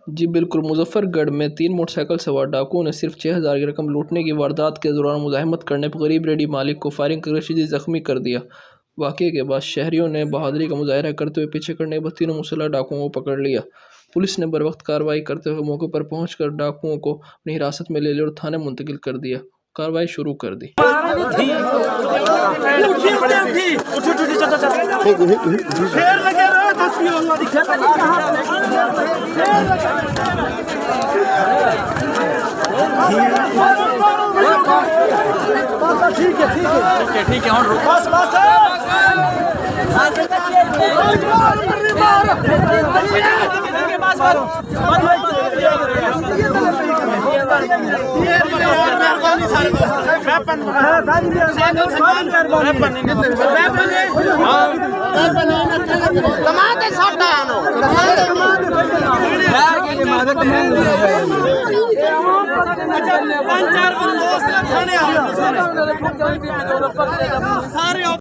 जी बिल्कुल, मुज़फ़्फ़रगढ़ में 3 मोटरसाइकिल सवार डाकुओं ने सिर्फ 6000 की रकम लूटने की वारदात के दौरान मुज़ाहमत करने पर गरीब रेहड़ी मालिक को फायरिंग कर शदीद ज़ख्मी कर दिया। वाक़ये के बाद शहरियों ने बहादुरी का मुज़ाहरा करते हुए पीछे करने के बाद तीनों मुसल्लह डाकुओं को पकड़ लिया। पुलिस ने बरवक्त कार्रवाई करते हुए मौके पर पहुंचकर डाकुओं को अपनी हिरासत में ले लिया और थाने मुंतकिल कर दिया। कार्रवाई शुरू कर दी। ठीक है बस बस